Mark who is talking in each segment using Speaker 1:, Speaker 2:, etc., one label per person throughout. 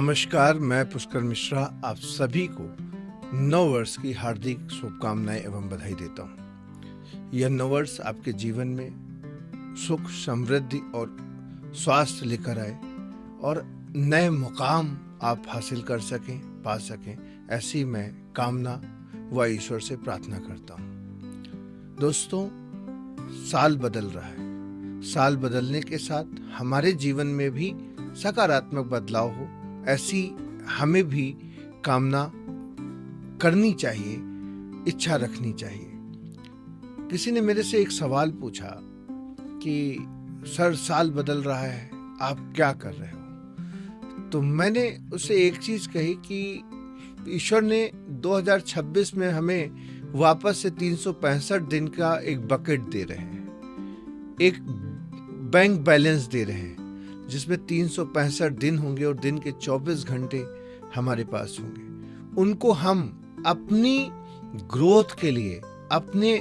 Speaker 1: नमस्कार, मैं पुष्कर मिश्रा आप सभी को नव वर्ष की हार्दिक शुभकामनाएं एवं बधाई देता हूं। यह नव वर्ष आपके जीवन में सुख, समृद्धि और स्वास्थ्य लेकर आए और नए मुकाम आप हासिल कर सकें, पा सकें, ऐसी मैं कामना व ईश्वर से प्रार्थना करता हूं। दोस्तों, साल बदल रहा है। साल बदलने के साथ हमारे जीवन में भी सकारात्मक बदलाव हो, ऐसी हमें भी कामना करनी चाहिए, इच्छा रखनी चाहिए। किसी ने मेरे से एक सवाल पूछा कि सर, साल बदल रहा है, आप क्या कर रहे हो? तो मैंने उसे एक चीज कही कि ईश्वर ने 2026 में हमें वापस से 365 दिन का एक बकेट दे रहे हैं, एक बैंक बैलेंस दे रहे हैं जिसमें 365 दिन होंगे और दिन के 24 घंटे हमारे पास होंगे। उनको हम अपनी ग्रोथ के लिए, अपने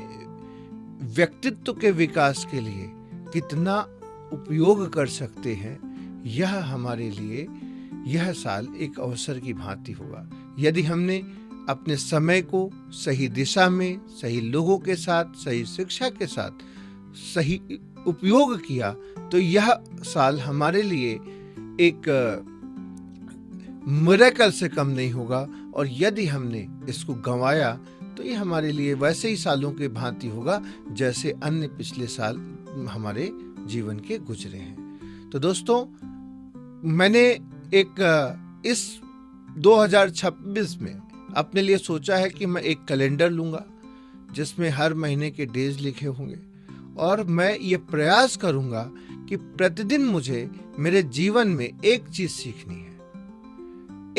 Speaker 1: व्यक्तित्व के विकास के लिए कितना उपयोग कर सकते हैं, यह हमारे लिए यह साल एक अवसर की भांति होगा। यदि हमने अपने समय को सही दिशा में, सही लोगों के साथ, सही शिक्षा के साथ सही उपयोग किया तो यह साल हमारे लिए एक मिरेकल से कम नहीं होगा। और यदि हमने इसको गंवाया तो ये हमारे लिए वैसे ही सालों के भांति होगा जैसे अन्य पिछले साल हमारे जीवन के गुजरे हैं। तो दोस्तों, मैंने इस 2026 में अपने लिए सोचा है कि मैं एक कैलेंडर लूंगा जिसमें हर महीने के डेज लिखे होंगे और मैं ये प्रयास करूंगा कि प्रतिदिन मुझे मेरे जीवन में एक चीज सीखनी है,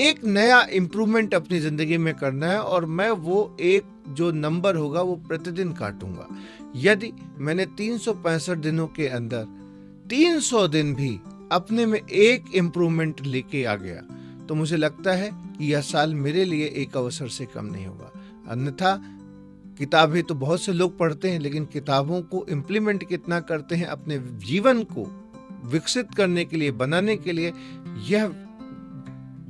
Speaker 1: एक नया इंप्रूवमेंट अपनी जिंदगी में करना है और मैं वो एक जो नंबर होगा वो प्रतिदिन काटूंगा। यदि मैंने 365 दिनों के अंदर 300 दिन भी अपने में एक इंप्रूवमेंट लेके आ गया तो मुझे लगता है कि यह साल मेरे लिए एक अवसर से कम नहीं होगा। अन्यथा किताबें तो बहुत से लोग पढ़ते हैं, लेकिन किताबों को इम्प्लीमेंट कितना करते हैं अपने जीवन को विकसित करने के लिए, बनाने के लिए, यह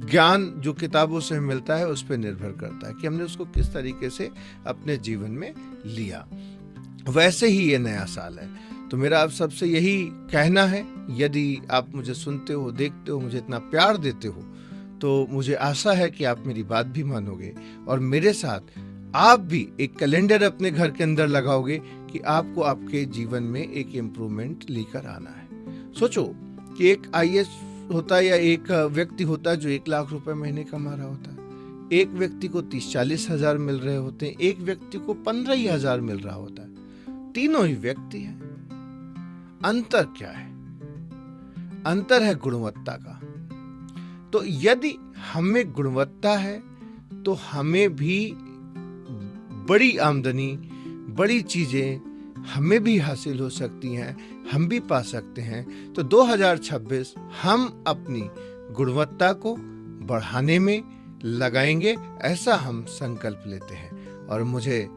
Speaker 1: ज्ञान जो किताबों से मिलता है उस पर निर्भर करता है कि हमने उसको किस तरीके से अपने जीवन में लिया। वैसे ही ये नया साल है तो मेरा आप सबसे यही कहना है, यदि आप मुझे सुनते हो, देखते हो, मुझे इतना प्यार देते हो तो मुझे आशा है कि आप मेरी बात भी मानोगे और मेरे साथ आप भी एक कैलेंडर अपने घर के अंदर लगाओगे कि आपको आपके जीवन में एक इम्प्रूवमेंट लेकर आना है। सोचो कि एक आईएएस होता है या एक व्यक्ति होता है जो 1 लाख रुपए महीने कमा रहा होता है, एक व्यक्ति को 30-40 हजार मिल रहे होते हैं, एक व्यक्ति को 15 हजार मिल रहा होता है। तीनों ही व्यक्ति हैं। अंतर क्या है? अंतर है गुणवत्ता का। तो यदि हमें गुणवत्ता है तो हमें भी बड़ी आमदनी, बड़ी चीजें हमें भी हासिल हो सकती हैं, हम भी पा सकते हैं। तो 2026 हम अपनी गुणवत्ता को बढ़ाने में लगाएंगे, ऐसा हम संकल्प लेते हैं। और मुझे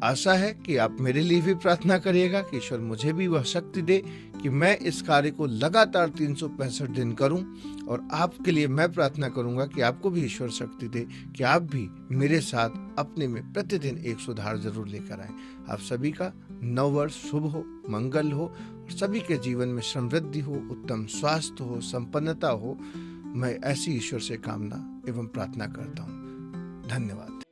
Speaker 1: आशा है कि आप मेरे लिए भी प्रार्थना करिएगा कि ईश्वर मुझे भी वह शक्ति दे कि मैं इस कार्य को लगातार 365 दिन करूं। और आपके लिए मैं प्रार्थना करूंगा कि आपको भी ईश्वर शक्ति दे कि आप भी मेरे साथ अपने में प्रतिदिन एक सुधार जरूर लेकर आए। आप सभी का नव वर्ष शुभ हो, मंगल हो और सभी के जीवन में समृद्धि हो, उत्तम स्वास्थ्य हो, संपन्नता हो। मैं ऐसी ईश्वर से कामना एवं प्रार्थना करता हूँ। धन्यवाद।